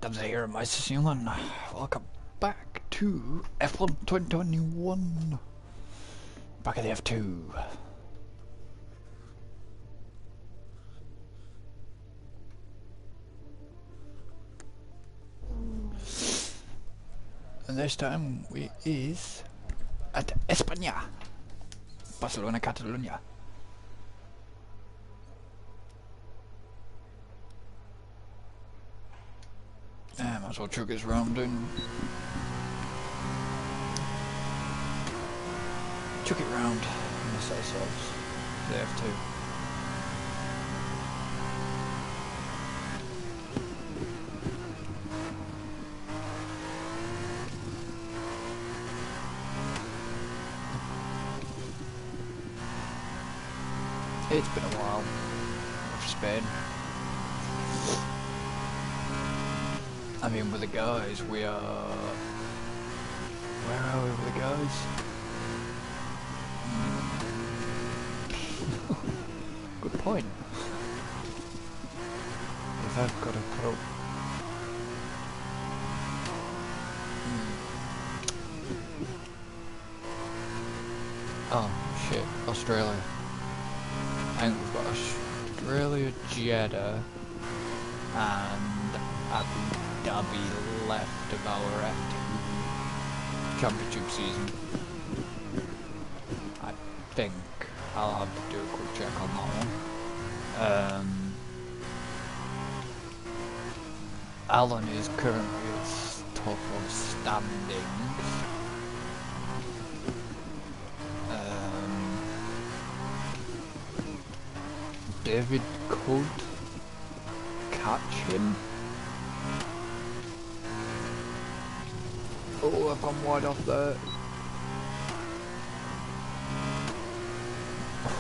Adams here in my Zealand. Welcome back to F1 2021. Back at the F2. And this time we is at España. Barcelona, Catalonia. Yeah, might as well chuck this round in. Chuck it round and miss ourselves. The F2. It's been a while with Spain. I mean, with the guys, we are... Where are we with the guys? Good point. If I've got to put up... Oh, shit. Australia. I think we've got Australia, Jeddah, and Abu Dhabi left of our F2 championship season. I think I'll have to do a quick check on that one. Alan is currently at top of standings. David could catch him. Oh, I've gone wide off there.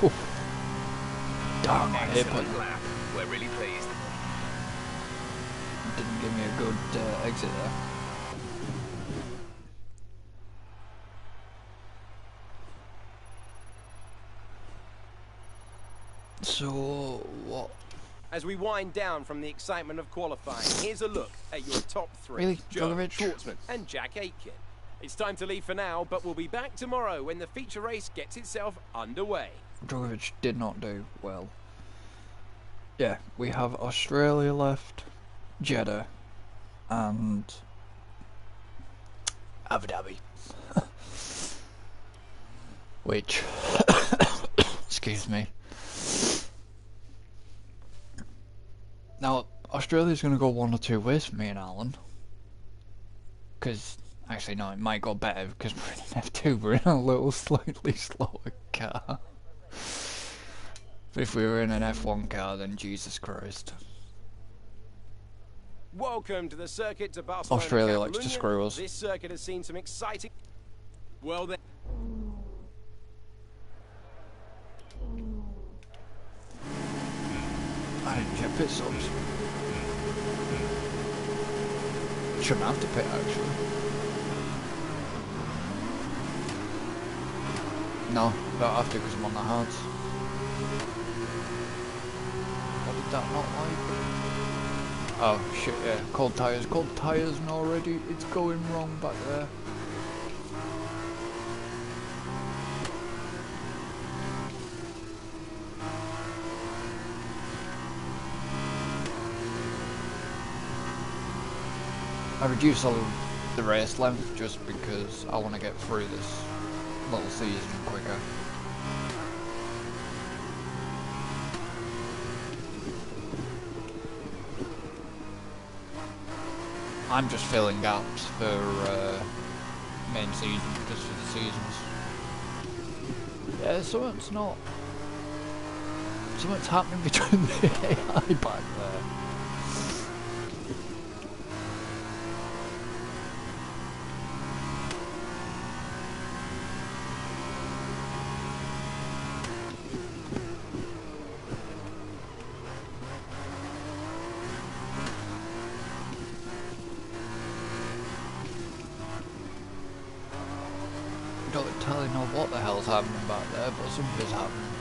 Oh. Damn, I hit it. We're really pleased. Didn't give me a good exit there. So, what? As we wind down from the excitement of qualifying, here's a look at your top three. Really? Joe, Djokovic? Schwartzman and Jack Aitken. It's time to leave for now, but we'll be back tomorrow when the feature race gets itself underway. Djokovic did not do well. Yeah, we have Australia left, Jeddah, and Abu Dhabi. Which, excuse me. Now, Australia's going to go one or two ways for me and Alan. Because, actually no, it might go better because we're in an F2, we're in a little slightly slower car. But if we were in an F1 car, then Jesus Christ. Welcome to the circuit to Barcelona. Australia likes to screw us. This circuit has seen some exciting... Well then... I didn't check pit stops. Shouldn't have to pit, actually. No, don't have to because I'm on the hards. What did that not like? Oh shit, yeah, cold tyres and already it's going wrong back there. I reduced the race length just because I want to get through this little season quicker. I'm just filling gaps for main season, just for the seasons. Yeah, something's happening between the AI back there. I don't entirely know what the hell's happening back there, but something's happening.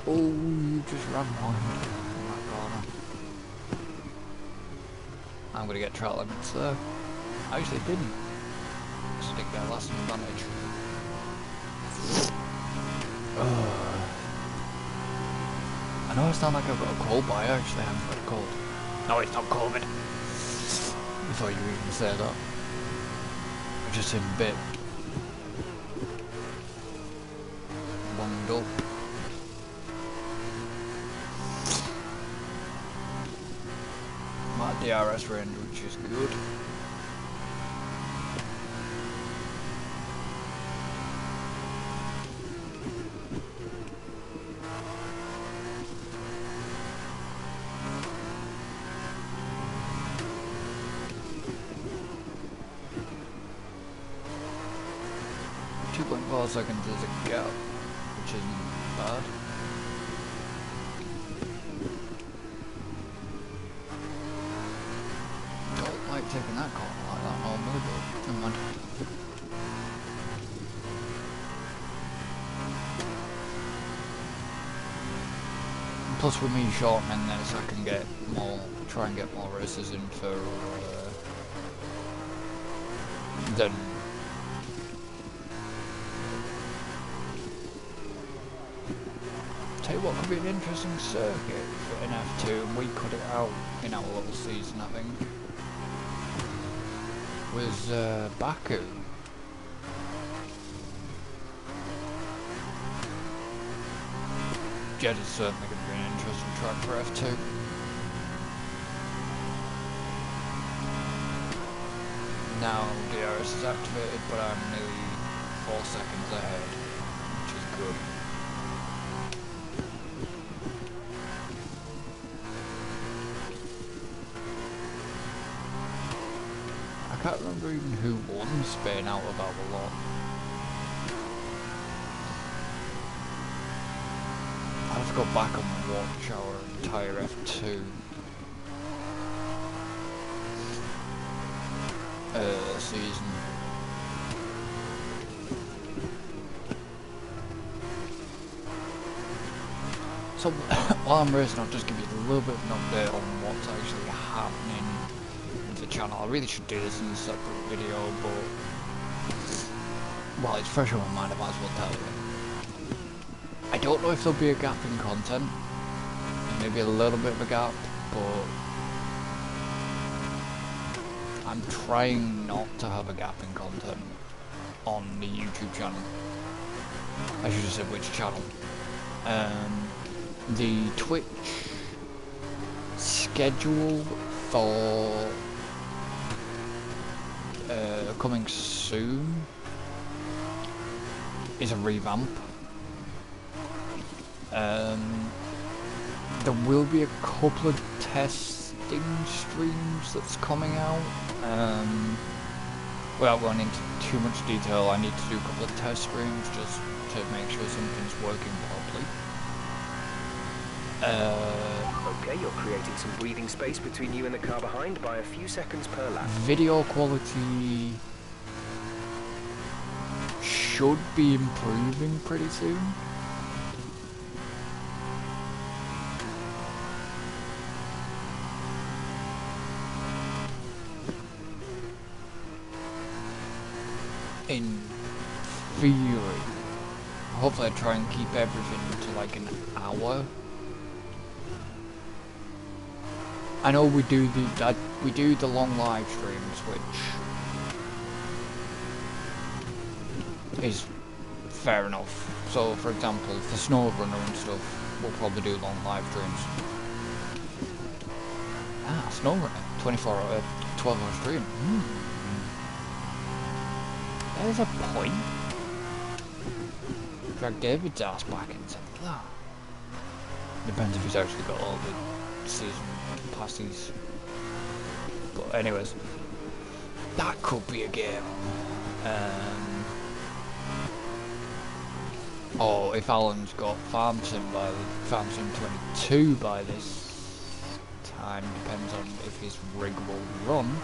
Oh, you just ran wide in that corner. I'm gonna get track limits there. I actually didn't. Just didn't get lasting damage. I know I sound like I've got a cold, but I actually haven't got a cold. No, it's not COVID. Before you even say that. I just seem a bit bunged up. My DRS range, which is good. Seconds is a gap, which isn't bad. Don't like taking that corner like that normally, but never mind. Plus with me shortening this, I can get more, try and get more races in for than tell you what could be an interesting circuit for an F2, and we cut it out in our little season, I think, was Baku. Jeddah is certainly going to be an interesting track for F2. Now DRS is activated, but I'm nearly 4 seconds ahead, which is good. I can't remember even who won Spain out of our lot. I'll have to go back and watch our entire F2 season. So while I'm racing, I'll just give you a little bit of an update on what's actually happening with the channel. I really should do this in a separate video, but while it's fresh on my mind, I might as well tell you. I don't know if there'll be a gap in content, maybe a little bit of a gap, but I'm trying not to have a gap in content on the YouTube channel. I should have said which channel. The Twitch schedule for coming soon is a revamp. There will be a couple of testing streams that's coming out. Without going into too much detail, I need to do a couple of test streams just to make sure something's working properly. Okay, you're creating some breathing space between you and the car behind by a few seconds per lap. Video quality should be improving pretty soon. In theory, hopefully I try and keep everything to like an hour. I know we do the long live streams, which is fair enough. So, for example, for SnowRunner and stuff, we'll probably do long live streams. Ah, SnowRunner, 24-hour, 12-hour stream. There's a point. Drag David's ass back into that. Depends if he's actually got all the season passes. But anyways, that could be a game. Or if Alan's got Farm Sim 22 by this time, depends on if his rig will run.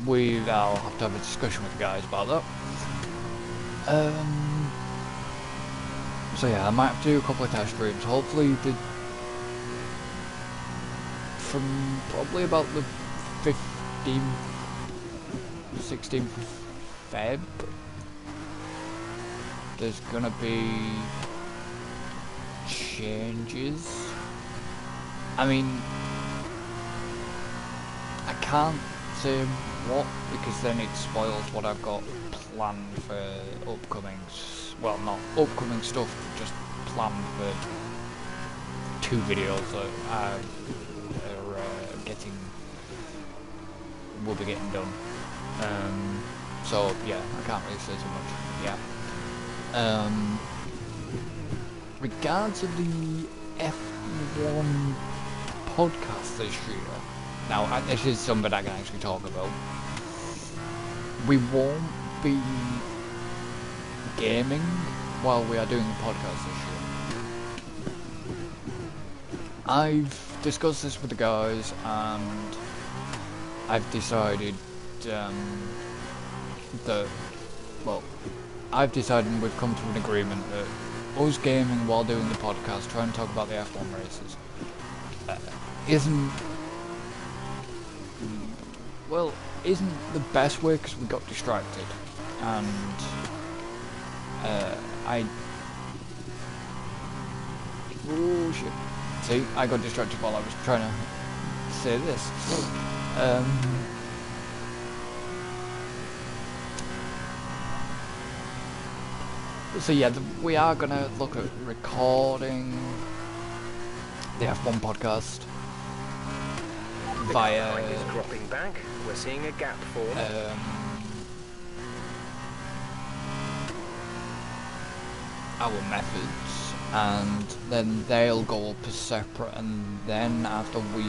I'll have to have a discussion with the guys about that. So yeah, I might have to do a couple of test streams. Hopefully the from probably about the 15th, 16th Feb, there's gonna be changes. I mean, I can't say what, because then it spoils what I've got planned for upcoming, well, not upcoming stuff, just planned for 2 videos that are will be getting done. So yeah, I can't really say too much. Yeah. Regards to the F1 podcast this year. Now, this is something I can actually talk about. We won't be gaming while we are doing the podcast this year. I've discussed this with the guys, and I've decided I've decided, and we've come to an agreement that us gaming while doing the podcast, trying to talk about the F1 races, isn't the best way, because we got distracted, and oh shit, see, I got distracted while I was trying to say this. So yeah, we are gonna look at recording the F1 podcast via The line is dropping back. We're seeing a gap form. our methods, and then they'll go up as separate, and then after we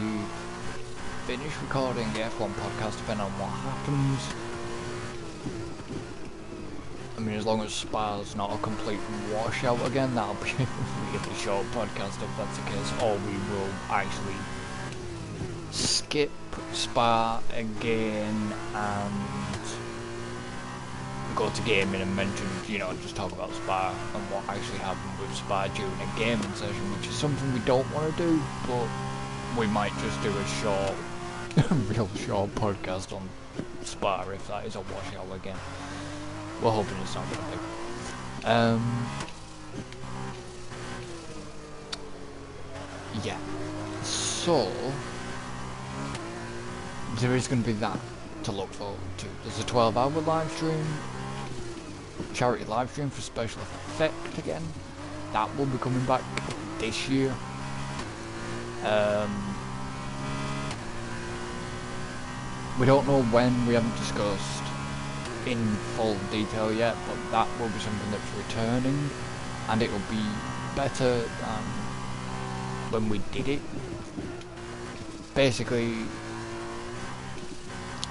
finish recording the F1 podcast, depending on what happens, I mean, as long as Spa's not a complete washout again, that'll be a really short podcast if that's the case, or we will actually skip Spa again and go to gaming and mention, you know, just talk about Spa and what actually happened with Spa during a gaming session, which is something we don't want to do, but we might just do a short, real short podcast on Spa if that is a washout again. We're hoping it's not going to be. Yeah. So, there is going to be that to look forward to. There's a 12-hour live stream, charity live stream for Special Effect again. That will be coming back this year. We don't know when, we haven't discussed in full detail yet, but that will be something that's returning, and it will be better than when we did it. Basically,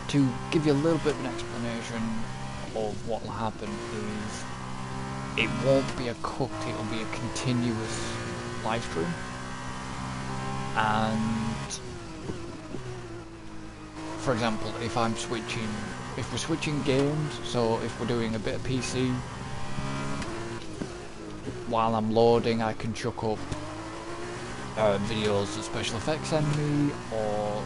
to give you a little bit of an explanation of what will happen is, it won't be a cooked, it will be a continuous live stream, and for example, if we're switching games, so if we're doing a bit of PC, while I'm loading I can chuck up videos that Special Effects send me, or,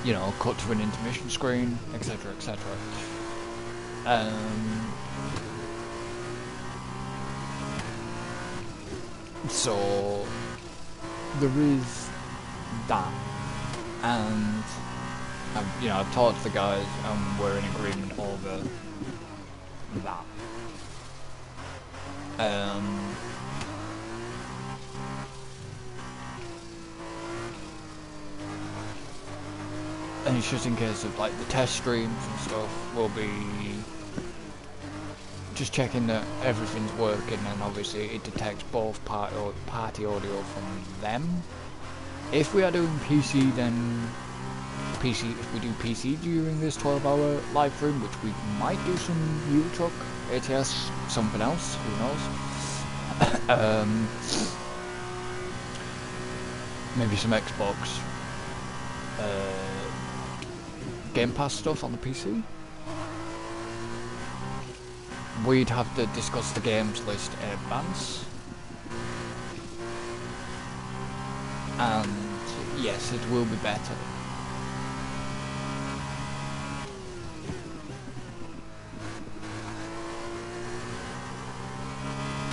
you know, cut to an intermission screen, etc, etc. So there is that, and I've talked to the guys and we're in agreement over that. And it's just in case of like the test streams and stuff, we'll be just checking that everything's working, and obviously it detects both party audio from them. If we are doing PC, then if we do PC during this 12-hour live stream, which we might do some Euro Truck, ATS, something else, who knows. Maybe some Xbox Game Pass stuff on the PC. We'd have to discuss the games list in advance. And yes, it will be better.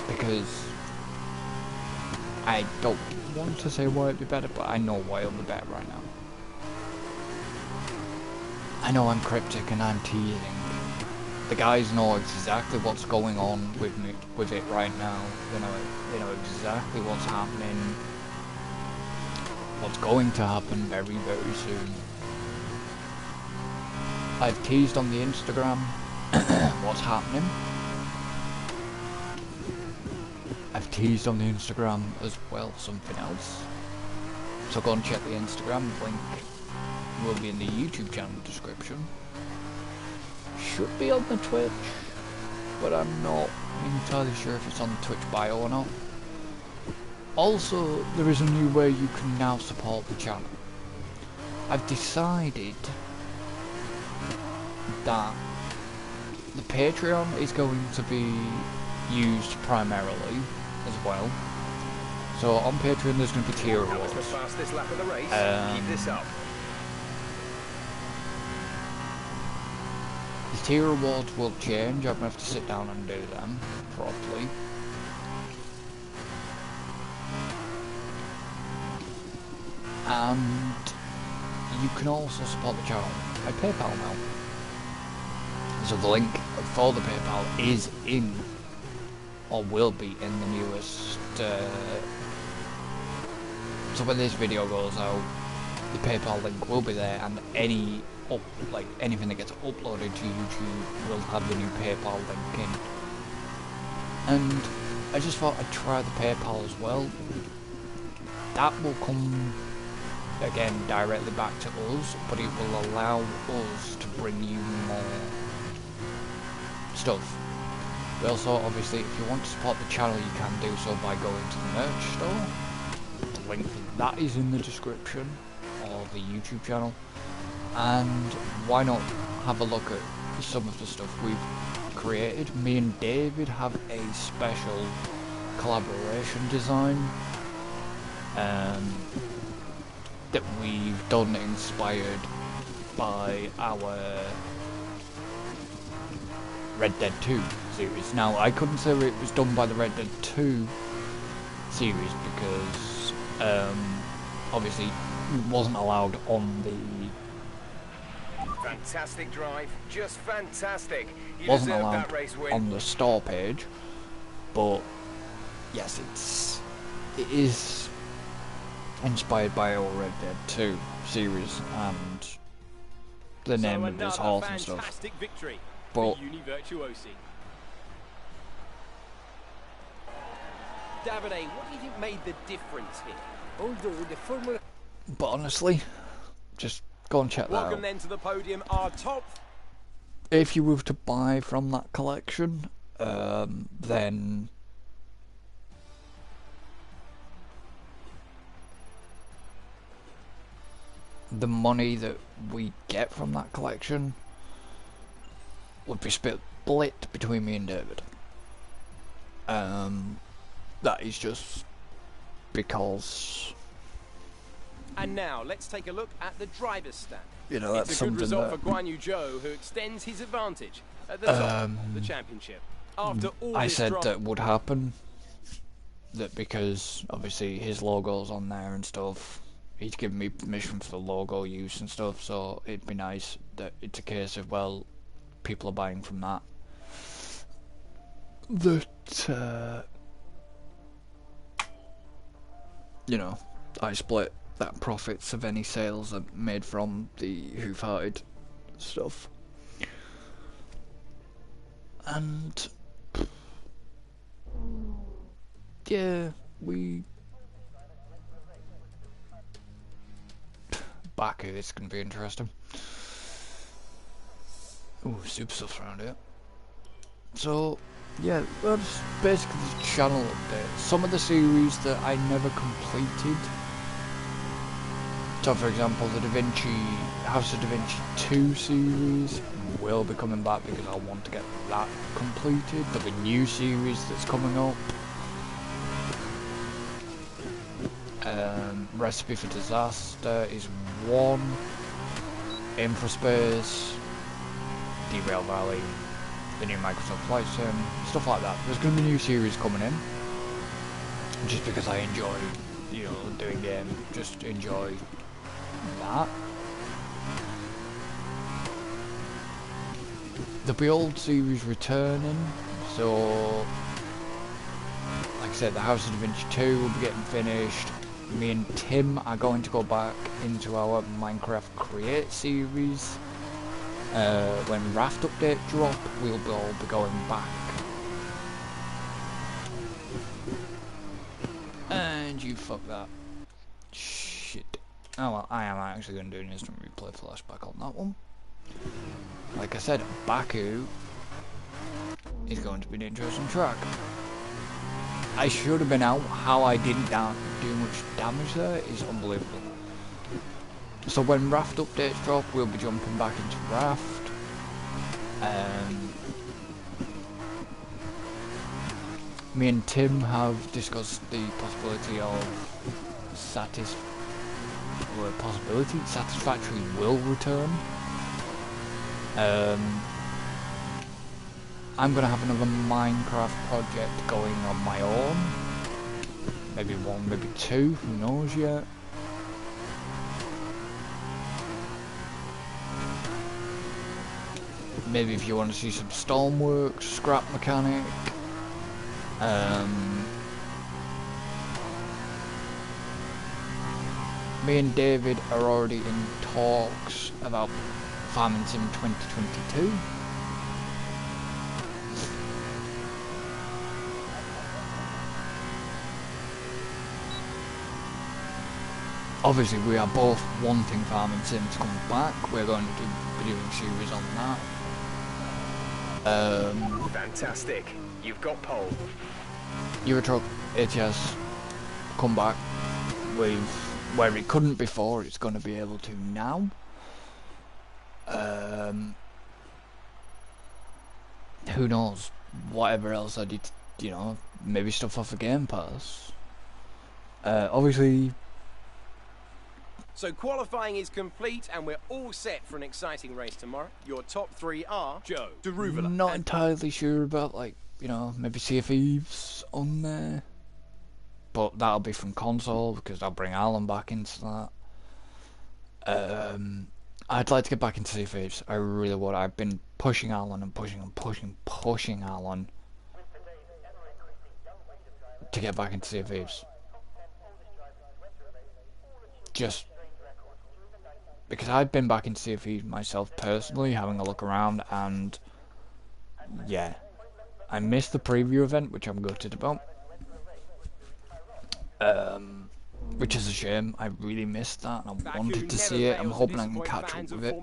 Because I don't want to say why it'd be better, but I know why it'll be better right now. I know I'm cryptic and I'm teasing. The guys know exactly what's going on with it right now. They know exactly what's happening, what's going to happen very, very soon. I've teased on the Instagram what's happening. I've teased on the Instagram as well something else. So go and check the Instagram, link will be in the YouTube channel description. Should be on the Twitch, but I'm not entirely sure if it's on the Twitch bio or not. Also, there is a new way you can now support the channel. I've decided that the Patreon is going to be used primarily as well. So on Patreon there's going to be tier rewards. The fastest lap of the race. Keep this up. The tier rewards will change. I'm going to have to sit down and do them properly. And you can also support the channel by PayPal now. So the link for the PayPal is in, or will be in the newest. So when this video goes out, the PayPal link will be there, and anything that gets uploaded to YouTube will have the new PayPal link in. And I just thought I'd try the PayPal as well. That will come again directly back to us, but it will allow us to bring you more stuff. We also, obviously, if you want to support the channel, you can do so by going to the merch store. The link for that is in the description of the YouTube channel. And why not have a look at some of the stuff we've created. Me and David have a special collaboration design that we've done inspired by our Red Dead 2 series. Now, I couldn't say it was done by the Red Dead 2 series because obviously it wasn't allowed on the... Fantastic drive, just fantastic. You wasn't deserve allowed that race win. on the store page, but yes, it is inspired by our Red Dead 2 series and the name of this horse and stuff. Victory but Virtuosi. Davide, what do you think made the difference here? Although the Formula... But honestly, just go and check that out. Welcome then to the podium, our top... If you were to buy from that collection, then the money that we get from that collection would be split between me and David. That is just because... And now, let's take a look at the driver's stand. You know, that's it's a good something result that... for Guan Yu Zhou, who extends his advantage at the top of the championship. After all I this said that would happen, that because obviously his logo's on there and stuff, he's given me permission for the logo use and stuff, so it'd be nice that it's a case of, well, people are buying from that. You know, I split that profits of any sales that made from the Hoof-Hearted stuff. And yeah, we Baku, this is gonna be interesting. Ooh, super stuff around here. So yeah, that's basically the channel update. Some of the series that I never completed. So for example, the House of Da Vinci 2 series will be coming back because I want to get that completed. There'll be a new series that's coming up. Recipe for Disaster is 1. Aim for Space, Derail Valley, the new Microsoft Flight Sim, stuff like that. There's going to be new series coming in, just because I enjoy, you know, doing games, just enjoy that. There'll be old series returning, so like I said, the House of Adventure 2 will be getting finished. Me and Tim are going to go back into our Minecraft Create series. When Raft update drop, we'll all be going back. And you fuck that. Shit. Oh well, I am actually going to do an instant replay flashback on that one. Like I said, Baku is going to be an interesting track. I should have been out. How I didn't do much damage there is unbelievable. So when Raft updates drop, we'll be jumping back into Raft. Me and Tim have discussed the possibility of Satisfactory will return. I'm gonna have another Minecraft project going on my own. Maybe 1, maybe 2, who knows yet. Maybe if you want to see some Stormworks, Scrap Mechanic. Me and David are already in talks about Farming Sim 2022. Obviously, we are both wanting Farming Sim to come back. We're going to be doing series on that. Fantastic. You've got pole. Eurotruck ATS come back with where it couldn't before. It's going to be able to now. Who knows? Whatever else I did, you know, maybe stuff off the Game Pass. Obviously. So qualifying is complete and we're all set for an exciting race tomorrow. Your top 3 are Joe, Deruvula. Not entirely sure about, like, you know, maybe Sea of Thieves on there. But that'll be from console because I'll bring Alan back into that. I'd like to get back into Sea of Thieves. I really would. I've been pushing Alan and pushing Alan to get back into Sea of Thieves. Just because I've been back in Sea of Thieves myself personally, having a look around, and yeah, I missed the preview event, which I'm gutted about. Which is a shame. I really missed that, and I wanted to see it. I'm hoping I can catch up with it.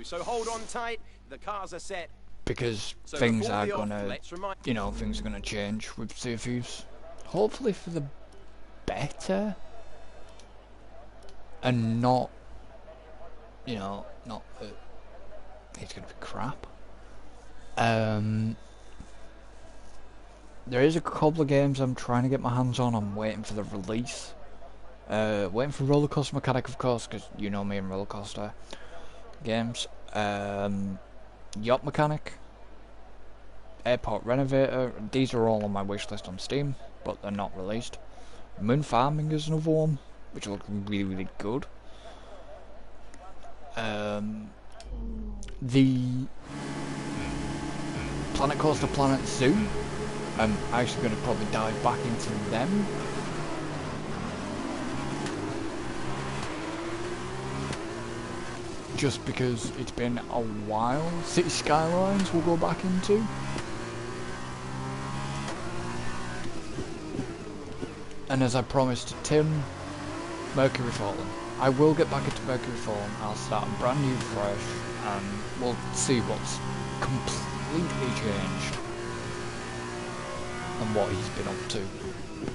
So hold on tight. The cars are set. Because things are gonna, you know, things are gonna change with Sea of Thieves. Hopefully for the better. And not, you know, not that it's gonna be crap. There is a couple of games I'm trying to get my hands on. I'm waiting for the release. Waiting for Roller Coaster Mechanic, of course, because you know me and Roller Coaster games. Yacht Mechanic, Airport Renovator. These are all on my wish list on Steam, but they're not released. Moon Farming is another one, which looks really, really good. The Planet Coaster Planet Zoo, I'm actually going to probably dive back into them. Just because it's been a while. City Skylines we'll go back into. And as I promised to Tim, Mercury Fallen. I will get back into Mercury Fallen. I'll start brand new, fresh, and we'll see what's completely changed and what he's been up to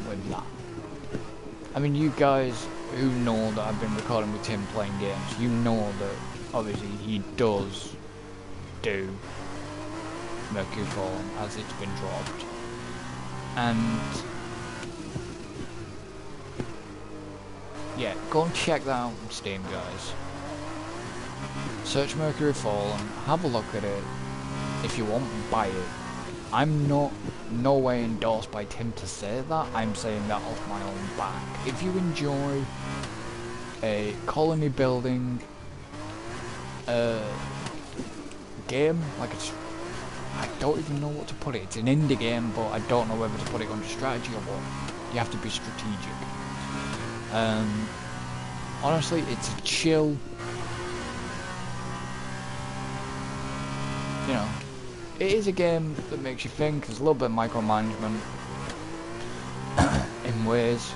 with that. I mean, you guys who know that I've been recording with Tim playing games, you know that obviously he does do Mercury Fallen as it's been dropped. And yeah, go and check that out on Steam, guys. Search Mercury Fallen, have a look at it. If you want, buy it. I'm not no way endorsed by Tim to say that. I'm saying that off my own back. If you enjoy a colony building game, like it's, I don't even know what to put it. It's an indie game, but I don't know whether to put it under strategy or what. You have to be strategic. Honestly, it's a chill, you know, it is a game that makes you think. There's a little bit of micromanagement in ways.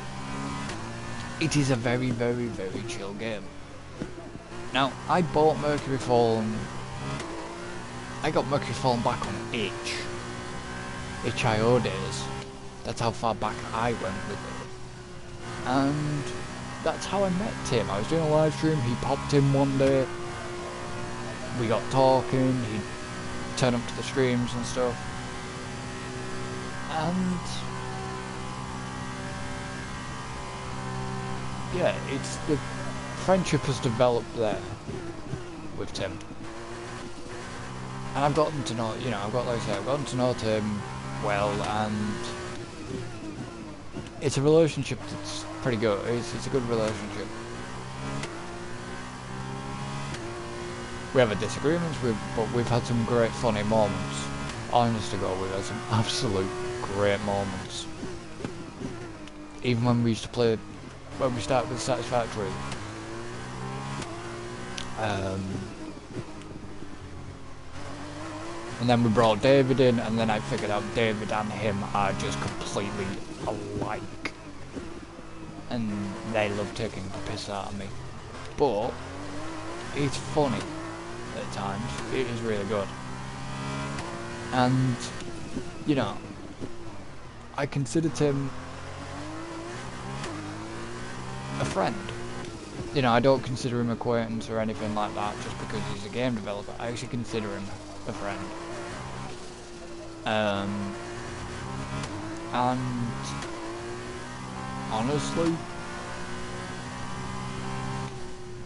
It is a very, very, very chill game. Now, I bought Mercury Fallen. I got Mercury Fallen back on itch.io days. That's how far back I went with it. And that's how I met Tim. I was doing a live stream, he popped in one day. We got talking, he'd turn up to the streams and stuff. And yeah, it's the friendship has developed there with Tim. And I've gotten to know, you know, I've gotten to know Tim well, and it's a relationship that's pretty good. It's a good relationship. We have our disagreements, but we've had some great funny moments. Honest to God, we've had some absolute great moments. Even when we used to play, when we started with Satisfactory. And then we brought David in, and then I figured out David and him are just completely alike. And they love taking the piss out of me. But it's funny at times. It is really good. And, you know, I consider Tim a friend. You know, I don't consider him acquaintance or anything like that just because he's a game developer. I actually consider him a friend. And honestly,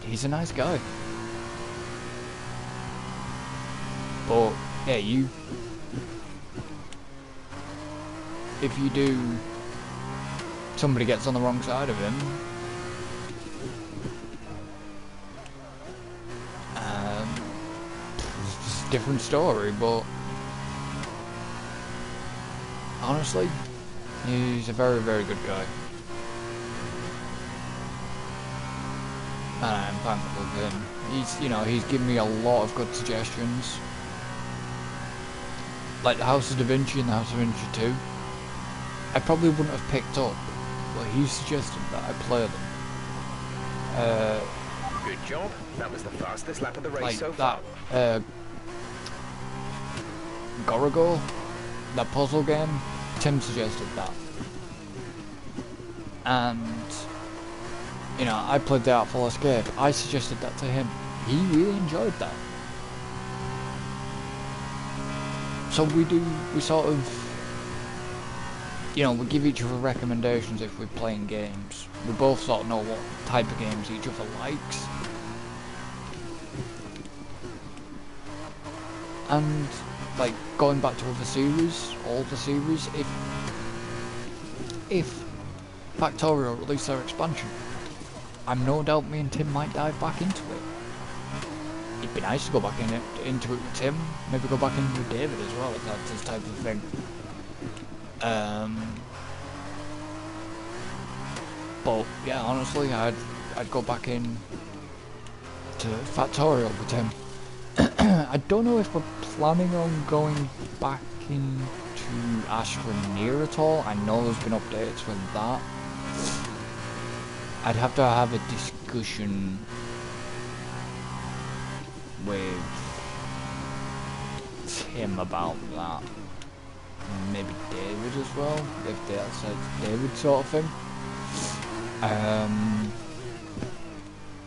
he's a nice guy. But yeah, if you do, somebody gets on the wrong side of him, it's a different story, but honestly, he's a very, very good guy. And I'm thankful for him. He's given me a lot of good suggestions. Like the House of Da Vinci and the House of Da Vinci 2. I probably wouldn't have picked up, but he suggested that I play them. Good job. That was the fastest lap of the race Like so far. that, Gorogo, that puzzle game, Tim suggested that. And, you know, I played The Artful Escape. I suggested that to him. He really enjoyed that. So we sort of, you know, we give each other recommendations if we're playing games. We both sort of know what type of games each other likes. And, like, going back to other series, older series, if Factorio release their expansion, I'm no doubt me and Tim might dive back into it. It'd be nice to go back into it with Tim, maybe go back into it with David as well, if that's his type of thing. But yeah, honestly, I'd go back in to Factorio with Tim. I don't know if we're planning on going back into Astroneer at all. I know there's been updates with that. I'd have to have a discussion with Tim about that. Maybe David as well, if that's a David sort of thing.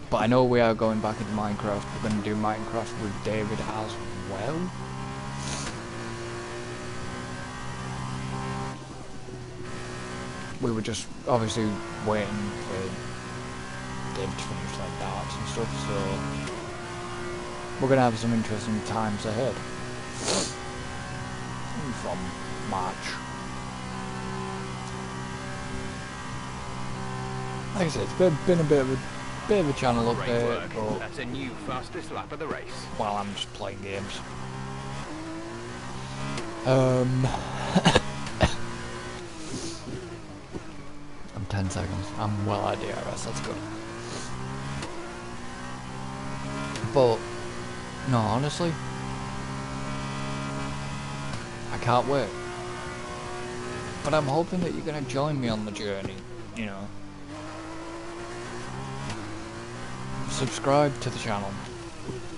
But I know we are going back into Minecraft. We're going to do Minecraft with David as well. We were just obviously waiting for David to finish like darts and stuff, so we're gonna have some interesting times ahead from March. Like I said, it's been a bit of a channel update, but that's a new fastest lap of the race. while I'm just playing games. I'm 10 seconds. I'm well at DRS, that's good. But no, honestly, I can't wait. But I'm hoping that you're gonna join me on the journey, you know. Subscribe to the channel.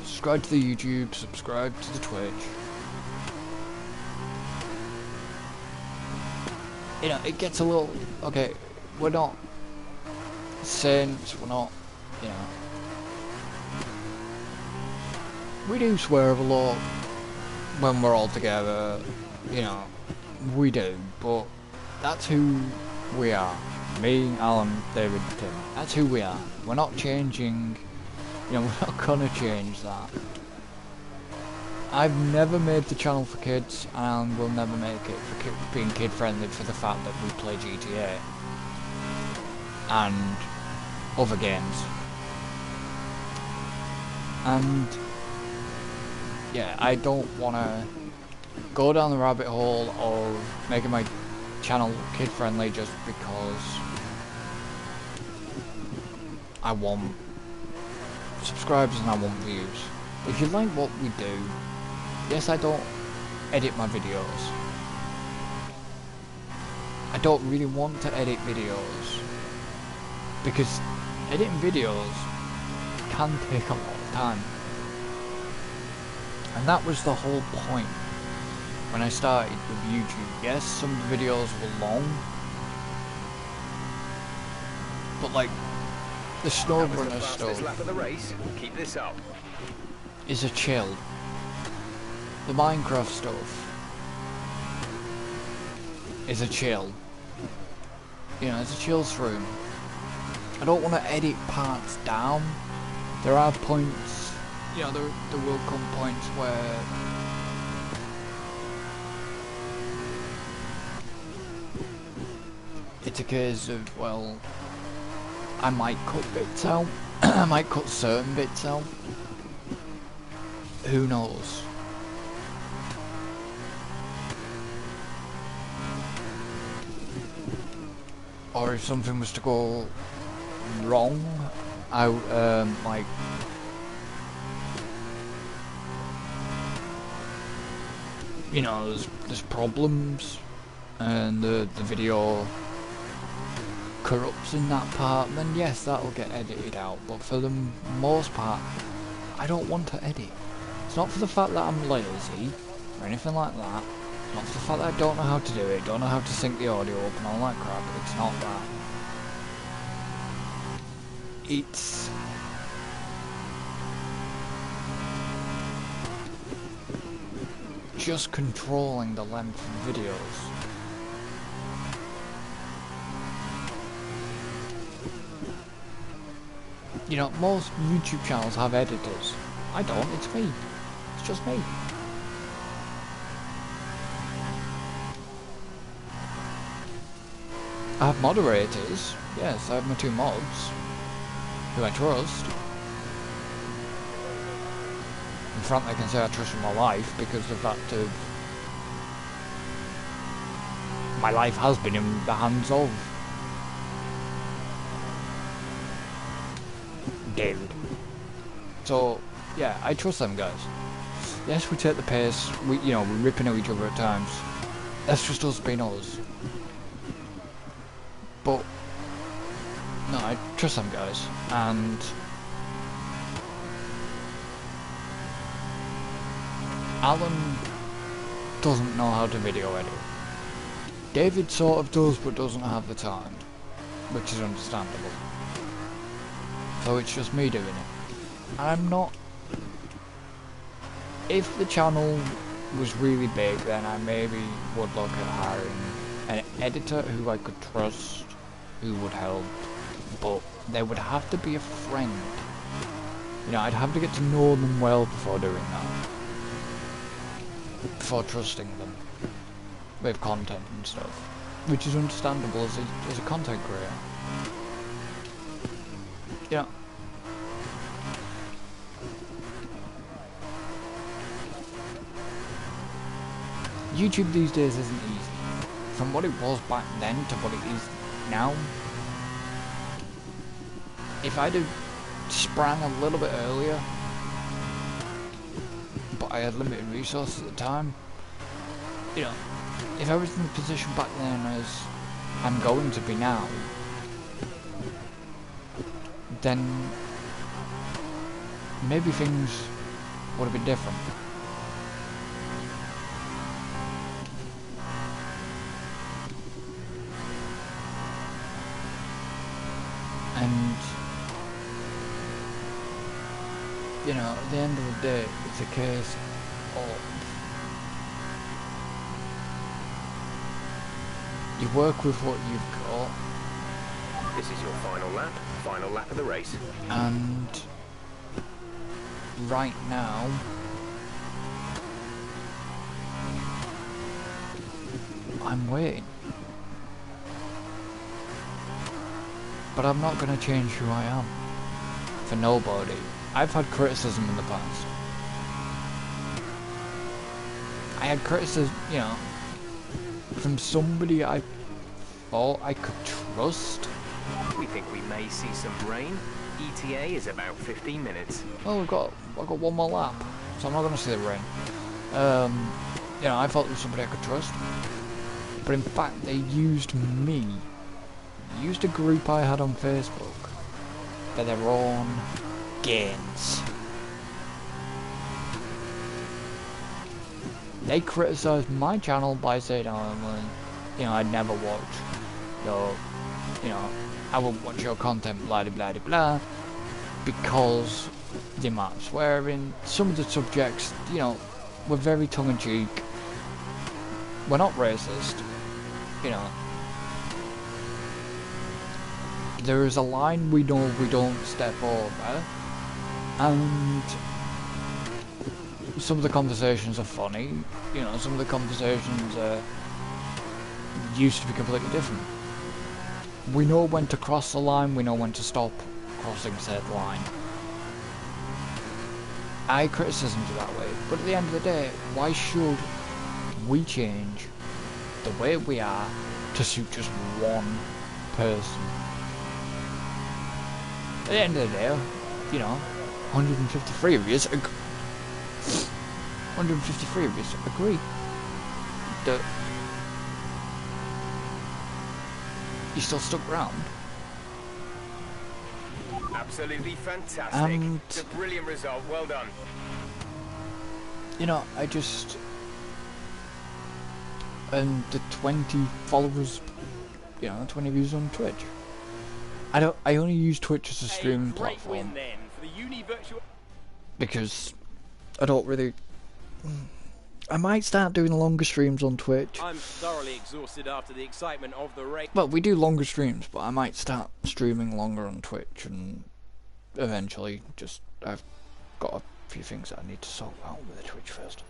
Subscribe to the YouTube, subscribe to the Twitch. You know, it gets a little... Okay, we're not saints, we're not, you know... We do swear a lot when we're all together, you know, we do, but that's who we are. Me, Alan, David, Tim, that's who we are. We're not changing, you know, we're not gonna change that. I've never made the channel for kids, and will never make it for being kid friendly for the fact that we play GTA and other games. And yeah, I don't want to go down the rabbit hole of making my channel kid friendly just because I want subscribers and I want views. If you like what we do, yes, I don't edit my videos. I don't really want to edit videos because editing videos can take a lot of time. And that was the whole point when I started with YouTube. Yes, some of the videos were long, but like the snowrunner stuff Lap of the race. Keep this up. is a chill. The Minecraft stuff is a chill. You know, it's a chill through. I don't want to edit parts down. There are points, you know, there will come points where it's a case of, well, I might cut bits out. I might cut certain bits out. Who knows? Or if something was to go wrong, I like, you know, there's problems and the video corrupts in that part, then yes, that'll get edited out. But for the most part, I don't want to edit. It's not for the fact that I'm lazy or anything like that. It's not for the fact that I don't know how to do it, don't know how to sync the audio up and all that crap. It's not that. It's just controlling the length of videos. You know, most YouTube channels have editors. I don't, it's me. It's just me. I have moderators. Yes, I have my 2 mods, who I trust. In front I can say I trust with my life, because the fact of my life has been in the hands of David. So yeah, I trust them guys. Yes, we take the piss, we're ripping at each other at times. That's just us being us. But no, I trust them guys, and Alan doesn't know how to video edit. David sort of does, but doesn't have the time, which is understandable. So it's just me doing it. I'm not... If the channel was really big, then I maybe would look at hiring an editor who I could trust, who would help but they would have to be a friend. You know, I'd have to get to know them well before doing that. Before trusting them with content and stuff. Which is understandable as a content creator. You know, YouTube these days isn't easy. From what it was back then to what it is now, if I'd have sprang a little bit earlier, but I had limited resources at the time, you know, if I was in the position back then as I'm going to be now, then maybe things would have been different. And, you know, at the end of the day, it's a case of you work with what you've got. This is your final lap of the race. And right now, I'm waiting. But I'm not going to change who I am. For nobody. I've had criticism in the past. I had criticism, you know, from somebody I thought I could trust. We think we may see some rain. ETA is about 15 minutes. Oh, I've got one more lap, so I'm not going to see the rain. You know, I thought it was somebody I could trust. But in fact, they used me. Used a group I had on Facebook for their own gains. They criticised my channel by saying, oh, you know, I'd never watch, you know, I wouldn't watch your content, blah blah blah blah, because the amount of swearing, some of the subjects, you know, were very tongue-in-cheek. We're not racist, you know. There is a line we know we don't step over, and some of the conversations are funny, you know, some of the conversations used to be completely different. We know when to cross the line, we know when to stop crossing said line. I criticism you that way, but at the end of the day, why should we change the way we are to suit just one person? At the end of the day, you know, 153 of you agree that you still stuck around. Absolutely fantastic. And it's a brilliant result. Well done. You know, I just... And the 20 followers, you know, 20 views on Twitch. I only use Twitch as a streaming platform. Then for the because I don't really... I might start doing longer streams on Twitch. I'm thoroughly exhausted after the excitement of the race. Well, we do longer streams, but I might start streaming longer on Twitch, and eventually just... I've got a few things that I need to sort out with the Twitch first.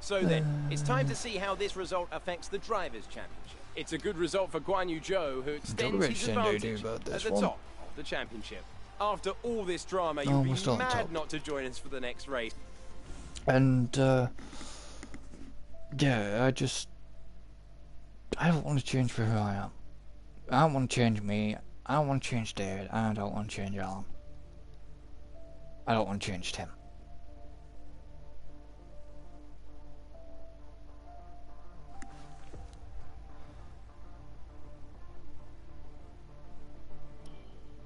So then, it's time to see how this result affects the Drivers' Championship. It's a good result for Guan Yu Zhou, who extends his advantage at the top of the championship. After all this drama, you'll be mad not to join us for the next race. And, yeah, I don't want to change for who I am. I don't want to change me. I don't want to change David. I don't want to change Alan. I don't want to change Tim.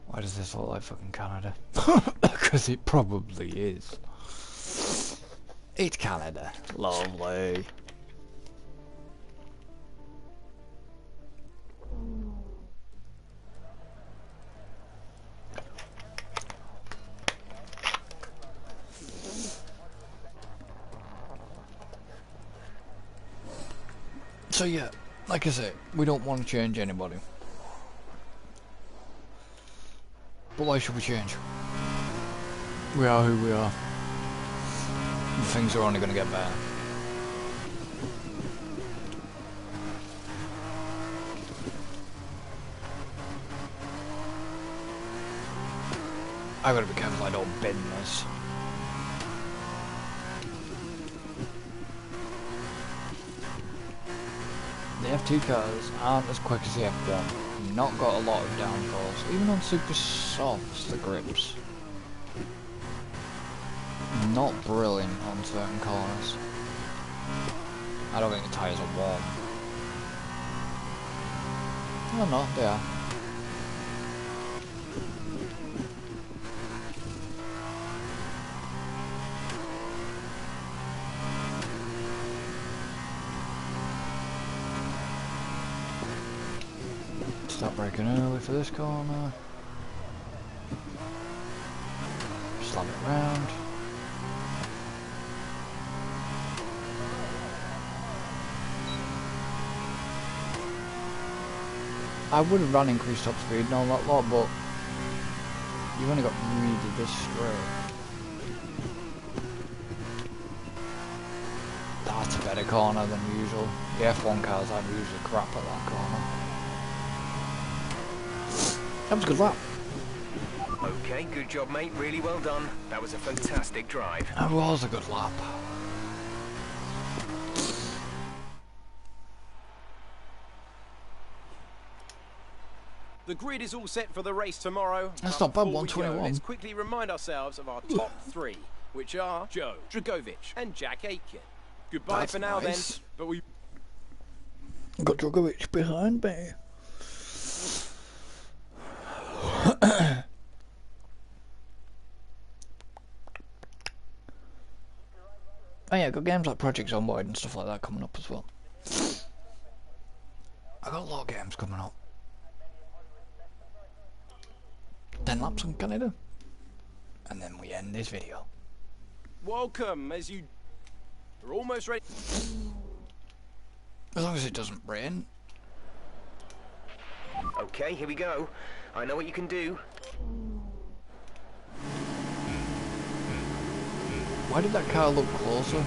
Why does this look like fucking Canada? Because it probably is. It's Canada. Lovely. So yeah, like I said, we don't want to change anybody. But why should we change? We are who we are. And things are only going to get better. I gotta be careful I don't bend this. The F2 cars aren't as quick as the F1. Not got a lot of downforce. Even on super softs, the grips. Not brilliant on certain corners. I don't think the tyres are warm. Oh no, they are. Stop braking early for this corner. Slam it around. I would have run increased top speed and all that lot, but you've only got really this straight. That's a better corner than usual. The F1 cars are usually crap at that corner. That was a good lap. Okay, good job, mate. Really well done. That was a fantastic drive. That was a good lap. The grid is all set for the race tomorrow. That's not bad, Before we go, 121. let's quickly remind ourselves of our top three, which are Joe, Dragovic, and Jack Aitken. Goodbye That's for now, nice. then. But we Got Dragovic behind me. Oh yeah, got games like Project Zomboid and stuff like that coming up as well. I got a lot of games coming up. 10 laps on Canada. And then we end this video. welcome as you are almost ready. As long as it doesn't rain. Okay, here we go. I know what you can do. Why did that car look closer?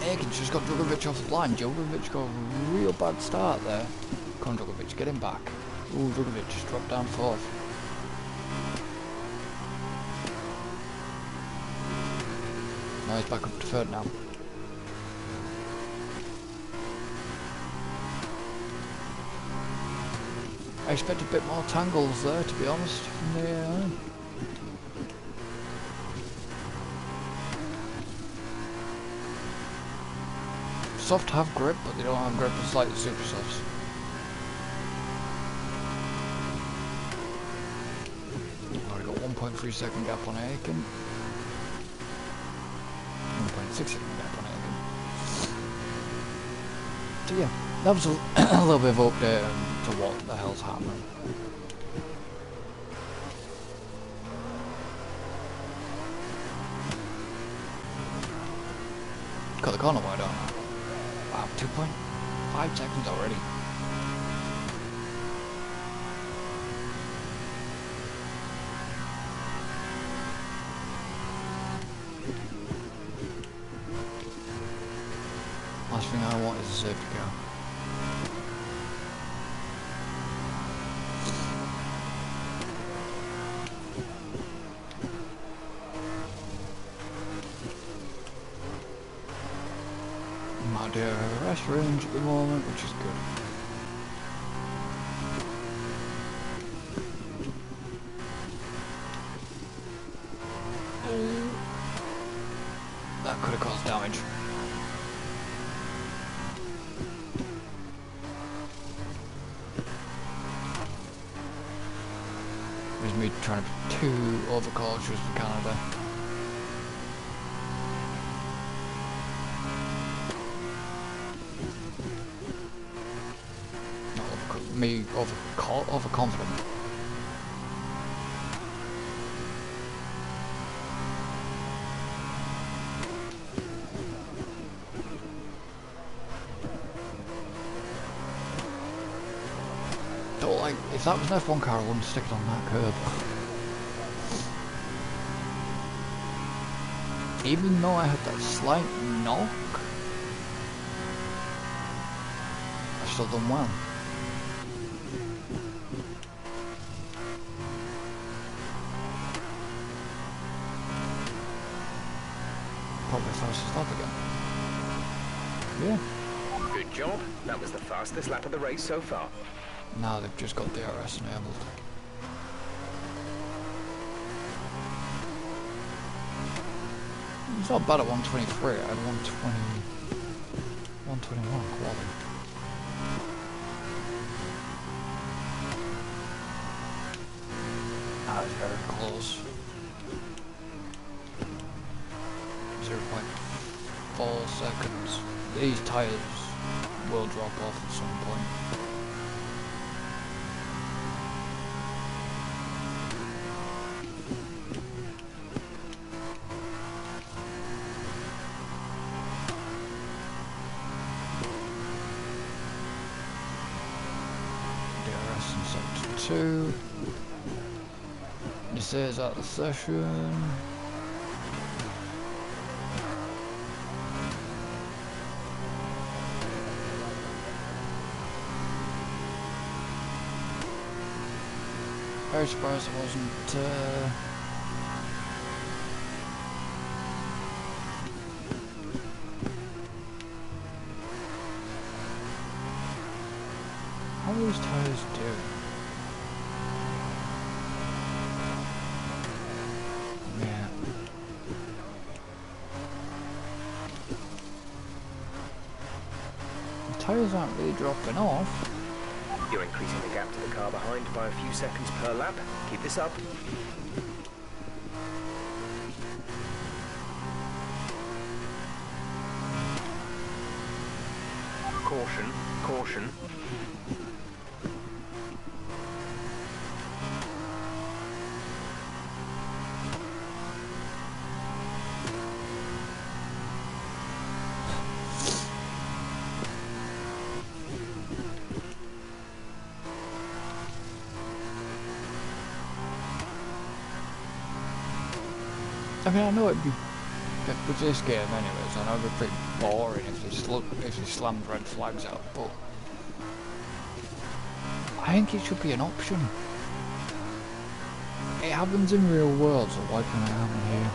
Aikens just got Dragovic off the line. Dragovic got a real bad start there. Come on, Dragovic, get him back. Ooh, Dragovic just dropped down fourth. Now he's back up to third now. I expect a bit more tangles there, to be honest, from the AI. Soft have grip, but they don't have grip as like the super softs. Already got 1.3 second gap on Aiken. 1.6 second gap on Aiken. So yeah, that was a little bit of update to what the hell's happening. Got the corner wide on. Wow, 2.5 seconds already. Last thing I want is a safety car. Might do a rest range at the moment, which is good. That could have caused damage. There's me trying to be too overcautious for Canada. Me overconfident. like, if that was an F1 car, I wouldn't stick it on that curb. Even though I had that slight knock, I still done well. Probably fastest lap again. Yeah. Good job. That was the fastest lap of the race so far. Now they've just got DRS enabled. It's not bad at 123, I had 121 quality. That was very close. 0.4 seconds. These tyres will drop off at some point. DRS in sector 2. This is out the session. Very surprised I wasn't how are these tires doing? Yeah. The tires aren't really dropping off. You're increasing the gap to the car behind by a few seconds per lap. Keep this up. Caution, caution. I mean, I know it'd be, with this game anyways, I know it'd be pretty boring if they slammed red flags out, but I think it should be an option. It happens in real world, so why can't it happen here?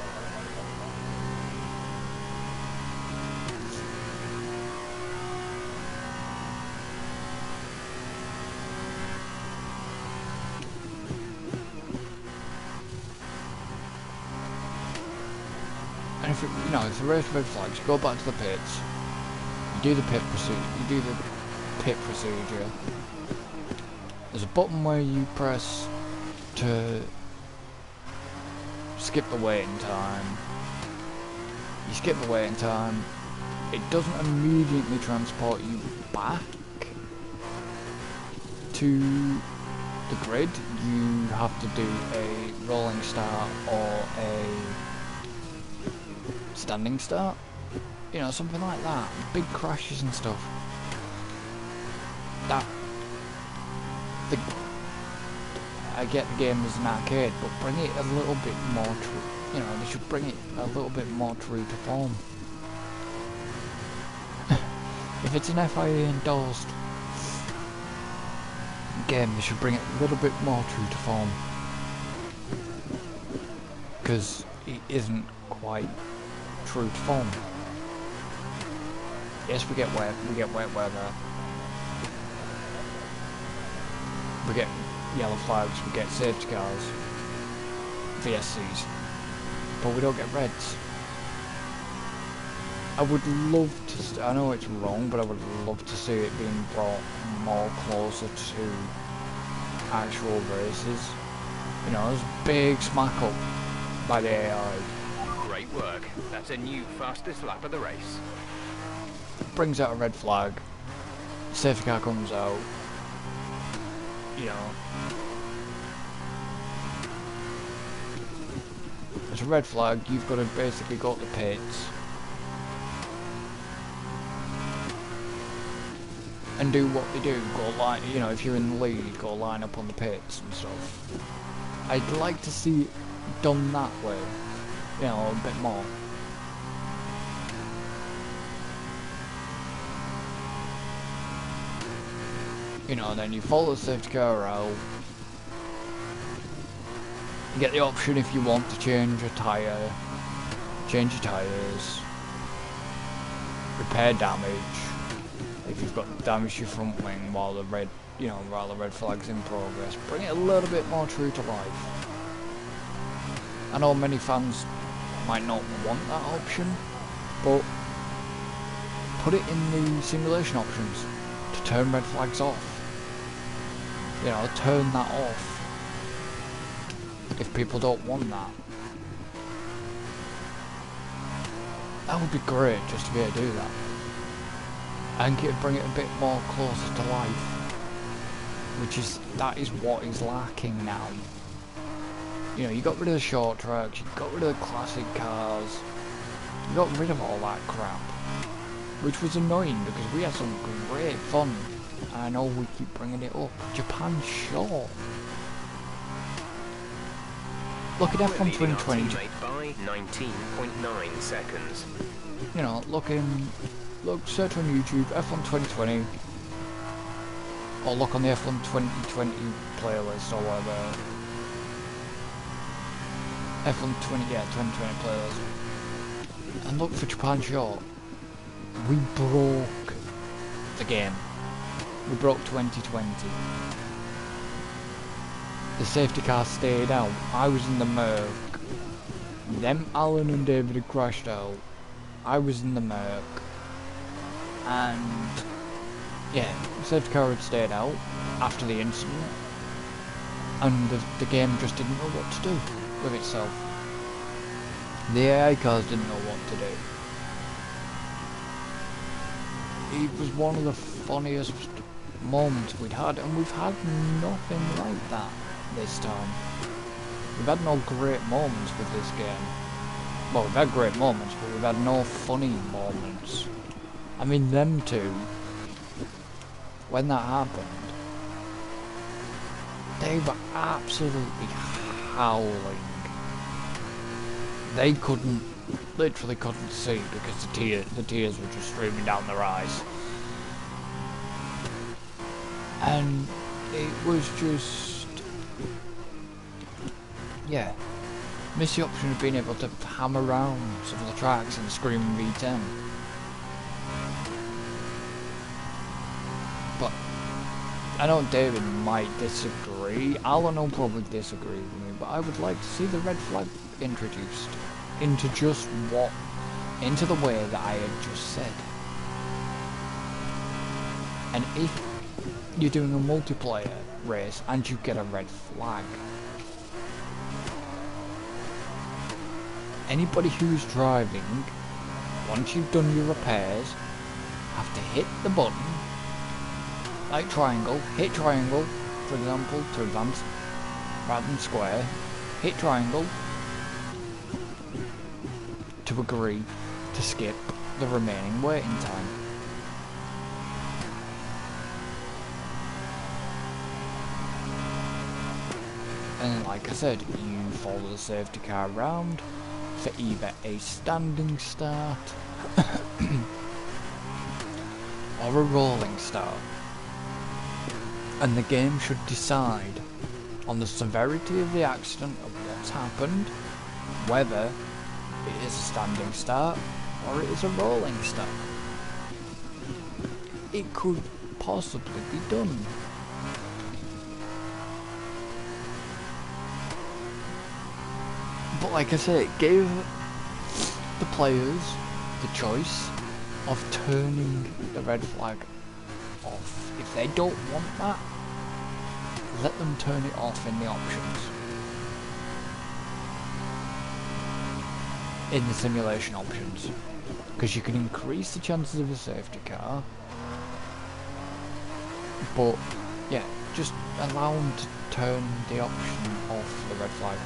And if if the race red flags, you go back to the pits, you do the pit procedure. There's a button where you press to skip the waiting time. You skip the waiting time, it doesn't immediately transport you back to the grid. You have to do a rolling start or a standing start, something like that. Big crashes and stuff. I get the game as an arcade, but bring it a little bit more true. They should bring it a little bit more true to form. If it's an FIA endorsed game, they should bring it a little bit more true to form, because it isn't quite true to form. Yes, we get wet weather, we get yellow flags, we get safety cars, VSCs, but we don't get reds. I would love to, I know it's wrong, but I would love to see it being brought more closer to actual races. There's a big smack up by the AI. Great work. That's a new fastest lap of the race. Brings out a red flag, safety car comes out, there's a red flag, you've got to basically go to the pits and do what they do, go line, you know, if you're in the lead, go line up on the pits and stuff. I'd like to see it done that way, you know, a bit more. You know, then you follow the safety car route. You get the option if you want to change a tyre, change your tyres, repair damage, if you've got damage to your front wing while the red, you know, while the red flag's in progress. Bring it a little bit more true to life. I know many fans might not want that option, but put it in the simulation options to turn red flags off. You know, turn that off if people don't want that. That would be great just to be able to do that. I think it would bring it a bit more closer to life, that is what is lacking now. You know, you got rid of the short tracks, you got rid of the classic cars, you got rid of all that crap, which was annoying because we had some great fun. I know we keep bringing it up. Japan, sure. Look at F1 2020. By 19.9 seconds. You know, search on YouTube F1 2020, or look on the F1 2020 playlist or whatever. F1 2020 playlist, and look for Japan short. We broke the game. We broke 2020. The safety car stayed out. I was in the Merc. Them Alan and David had crashed out. I was in the Merc. And yeah, the safety car had stayed out after the incident. And the game just didn't know what to do with itself. The AI cars didn't know what to do. It was one of the funniest moments we'd had, and we've had nothing like that this time. We've had no great moments with this game. Well, we've had great moments, but we've had no funny moments. I mean, them two, when that happened, they were absolutely howling. They literally couldn't see because the tears were just streaming down their eyes. And it was just, yeah, miss the option of being able to hammer around some of the tracks in the Screaming V10. But I know David might disagree, Alan will probably disagree with me, but I would like to see the red flag introduced into into the way that I had just said. And if you're doing a multiplayer race and you get a red flag, anybody who's driving, once you've done your repairs, have to hit the button, like triangle, hit triangle, for example, to advance, rather than square, hit triangle, to agree to skip the remaining waiting time. And like I said, you follow the safety car around for either a standing start or a rolling start. And the game should decide on the severity of the accident of what's happened, whether it is a standing start or it is a rolling start. It could possibly be done. But like I say, it gave the players the choice of turning the red flag off. If they don't want that, let them turn it off in the options. In the simulation options. Because you can increase the chances of a safety car. But, yeah, just allow them to turn the option off the red flag.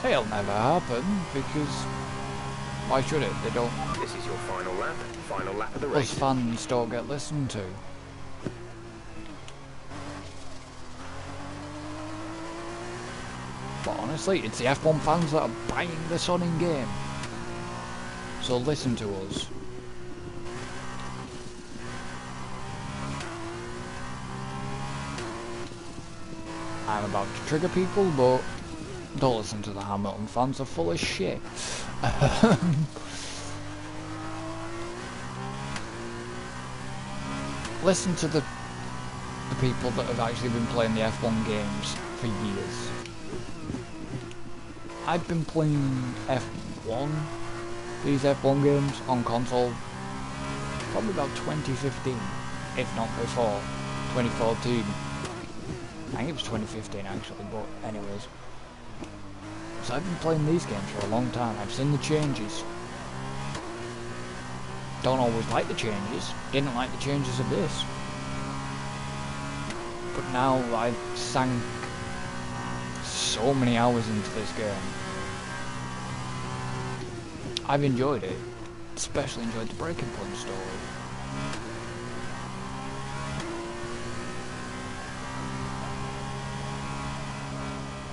It'll never happen because why should it? They don't. This is your final lap. Final lap of the Us race. fans don't get listened to. But honestly, it's the F1 fans that are buying this on in game. So listen to us. I'm about to trigger people, but don't listen to the Hamilton fans, they're full of shit. Listen to the people that have actually been playing the F1 games for years. I've been playing F1, these F1 games on console, probably about 2015, if not before, 2014. I think it was 2015 actually, but anyways. So I've been playing these games for a long time, I've seen the changes. Don't always like the changes, didn't like the changes of this. But now I've sank so many hours into this game. I've enjoyed it, especially enjoyed the Breaking Point story.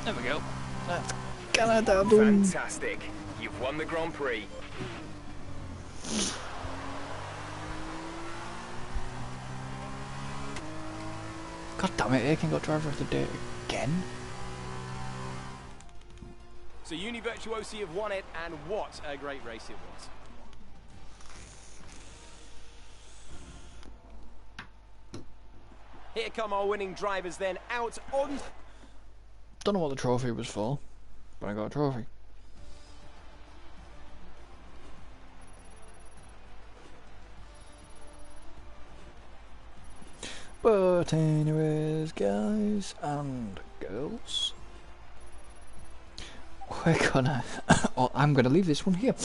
There we go. That's Canada done. Fantastic. You've won the Grand Prix. God damn it, Aiken got driver of the day again? So Uni Virtuosi have won it, and what a great race it was. Here come our winning drivers then, out on... Don't know what the trophy was for, but I got a trophy. But anyways, guys and girls, we're gonna... oh, I'm gonna leave this one here.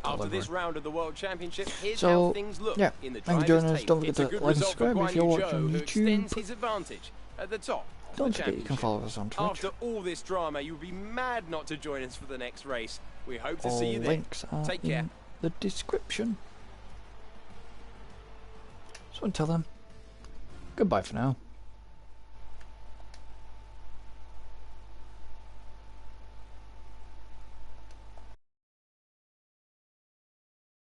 After this round of the World Championship, here's so, how things look in the thank you for joining us. Don't It's forget a to good like and result for subscribe if you're Guan Yu watching Zhou, who extends YouTube. his advantage at the top of Don't the forget you can championship. follow us on Twitch. After all this drama, you'll be mad not to join us for the next race. We hope to All see you there. links are Take care. in the description. So until then, goodbye for now.